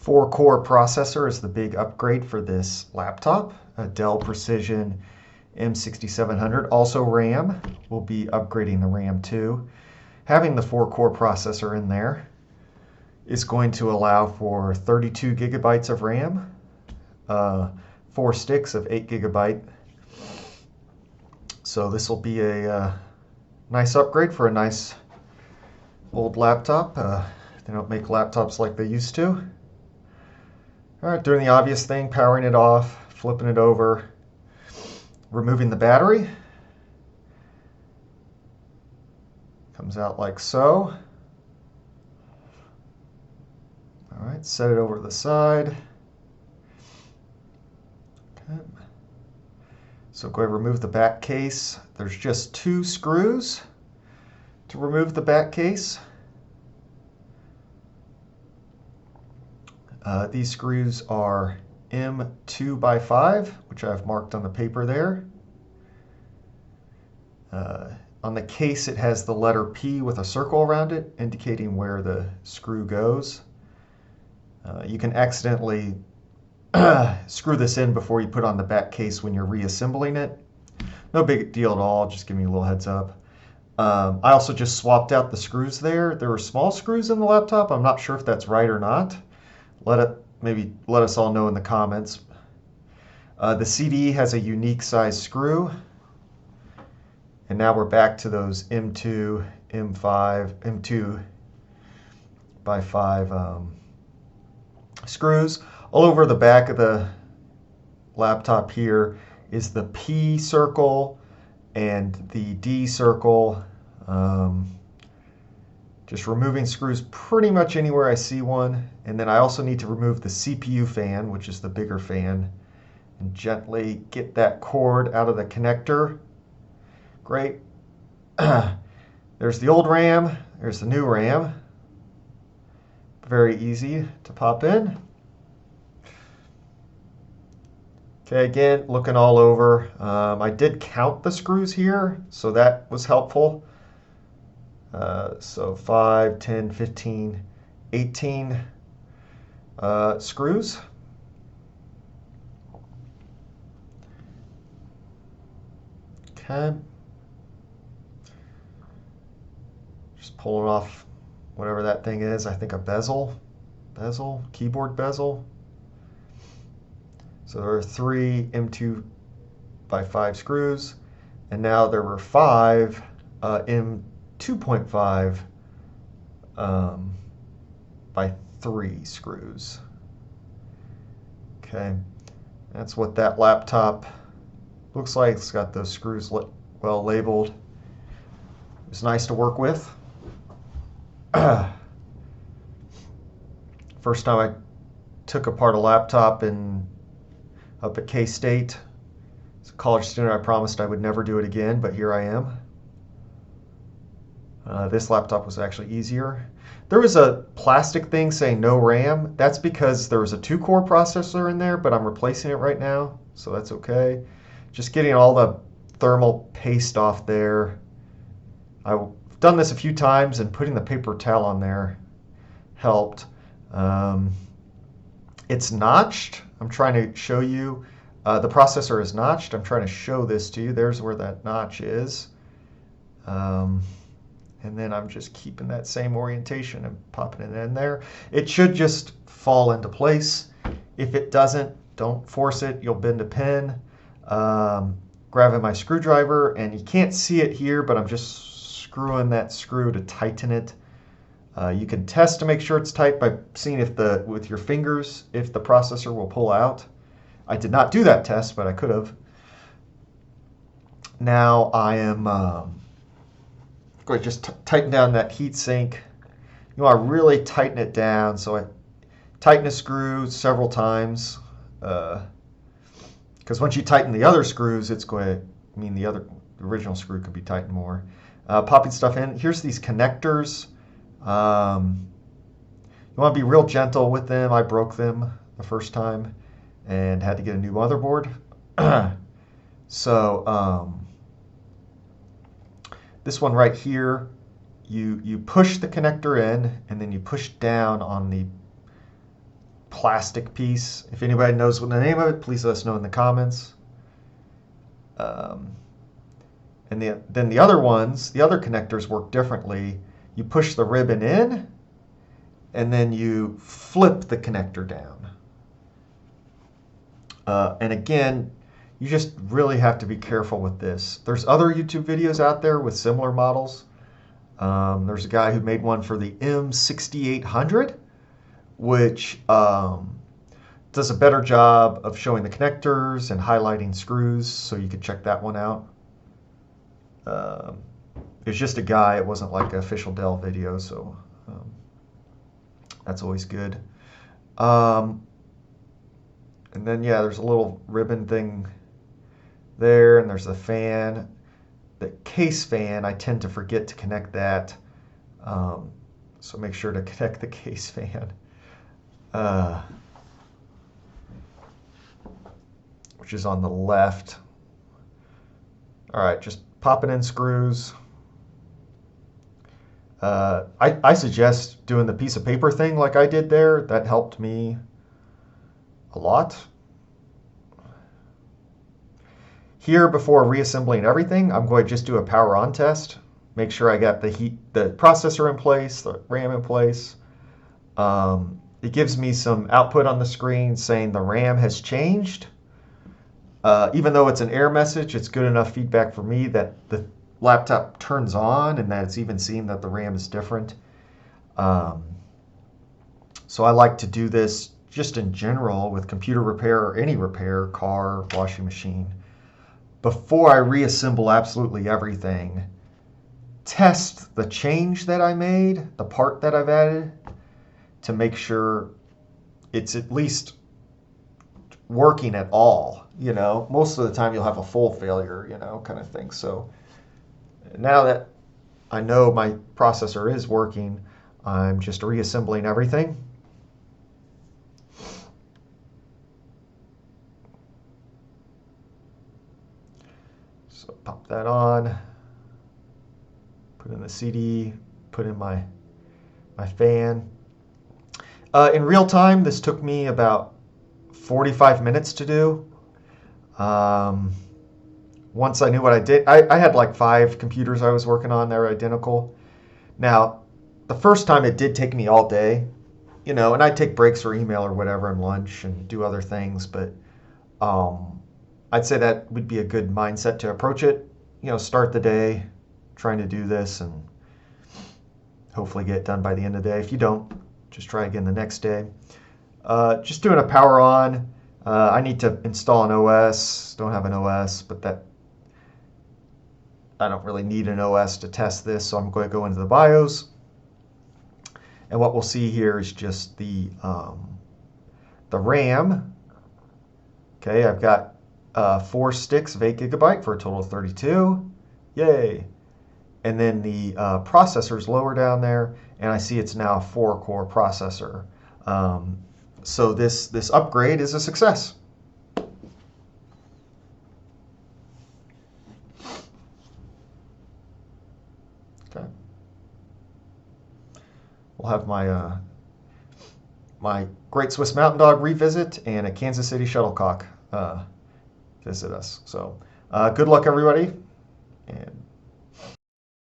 4-core processor is the big upgrade for this laptop. A Dell Precision M6700. Also RAM. We'll be upgrading the RAM too. Having the 4-core processor in there is going to allow for 32 gigabytes of RAM, 4 sticks of 8 gigabyte. So this will be a nice upgrade for a nice old laptop. They don't make laptops like they used to. All right, doing the obvious thing, powering it off, flipping it over, removing the battery. Comes out like so. All right, set it over to the side. Okay. So go ahead and remove the back case. There's just 2 screws to remove the back case. These screws are M2x5, which I've marked on the paper there. On the case, it has the letter P with a circle around it, indicating where the screw goes. You can accidentally screw this in before you put on the back case when you're reassembling it. No big deal at all, just give me a little heads up. I also just swapped out the screws there. There were small screws in the laptop. I'm not sure if that's right or not. Maybe let us all know in the comments. The CD has a unique size screw. And now we're back to those M2 by 5 screws. All over the back of the laptop here is the P circle and the D circle. Just removing screws pretty much anywhere I see one. And then I also need to remove the CPU fan, which is the bigger fan, and gently get that cord out of the connector. Great. There's the old RAM. There's the new RAM. Very easy to pop in. Okay, again, looking all over. I did count the screws here, so that was helpful. So 5, 10, 15, 18 screws. Okay. Just pulling off whatever that thing is. I think a bezel, keyboard bezel. So there are 3 M2x5 screws, and now there were 5 M2.5 by 3 screws. Okay, that's what that laptop looks like. It's got those screws well labeled. It's nice to work with. First time I took apart a laptop up at K-State. As a college student, I promised I would never do it again, but here I am. This laptop was actually easier. There was a plastic thing saying no RAM. That's because there was a 2-core processor in there, but I'm replacing it right now, so that's okay. Just getting all the thermal paste off there. I've done this a few times, and putting the paper towel on there helped. It's notched. I'm trying to show you. The processor is notched. I'm trying to show this to you. There's where that notch is. And then I'm just keeping that same orientation and popping it in there. It should just fall into place. If it doesn't, don't force it. You'll bend a pin. Grabbing my screwdriver, and you can't see it here, but I'm just screwing that screw to tighten it. You can test to make sure it's tight by seeing with your fingers if the processor will pull out. I did not do that test, but I could have. Now I am going to just tighten down that heat sink. You want to really tighten it down. So I tighten a screw several times, because once you tighten the other screws, it's going to mean the original screw could be tightened more. Popping stuff in. Here's these connectors. You want to be real gentle with them. I broke them the first time and had to get a new motherboard. So this one right here, you push the connector in, and then you push down on the plastic piece. If anybody knows what the name of it, please let us know in the comments. And then the other ones, the other connectors work differently. You push the ribbon in, and then you flip the connector down. And again, you just really have to be careful with this. There's other YouTube videos out there with similar models. There's a guy who made one for the M6800, which does a better job of showing the connectors and highlighting screws, so you could check that one out. It was just a guy, it wasn't like an official Dell video, so that's always good. And then, yeah, there's a little ribbon thing there, and there's the fan. The case fan, I tend to forget to connect that, so make sure to connect the case fan. Which is on the left. All right, just popping in screws. I suggest doing the piece of paper thing like I did there. That helped me a lot. Here, before reassembling everything, I'm going to just do a power on test. Make sure I got the processor in place, the RAM in place. It gives me some output on the screen saying the RAM has changed. Even though it's an error message, it's good enough feedback for me that the laptop turns on and that it's even seeing that the RAM is different. So I like to do this just in general with computer repair or any repair, car, washing machine. Before I reassemble absolutely everything, test the change that I made, the part that I've added, to make sure it's at least working at all. You know, most of the time you'll have a full failure, you know, kind of thing. So now that I know my processor is working, I'm just reassembling everything. So pop that on, put in the CD, put in my fan. In real time, this took me about 45 minutes to do. Once I knew what I did, I had like 5 computers I was working on. They're identical. Now, the first time it did take me all day, you know, and I'd take breaks for email or whatever and lunch and do other things, but I'd say that would be a good mindset to approach it. You know, start the day trying to do this and hopefully get it done by the end of the day. If you don't, just try again the next day. Just doing a power on. I need to install an OS. Don't have an OS, but that I don't really need an OS to test this, so I'm going to go into the BIOS. And what we'll see here is just the RAM. Okay, I've got 4 sticks of 8 GB for a total of 32. Yay! And then the processor's lower down there, and I see it's now a 4-core processor. So this upgrade is a success. Okay. We'll have my my Great Swiss Mountain Dog revisit and a Kansas City Shuttlecock visit us. So good luck, everybody, and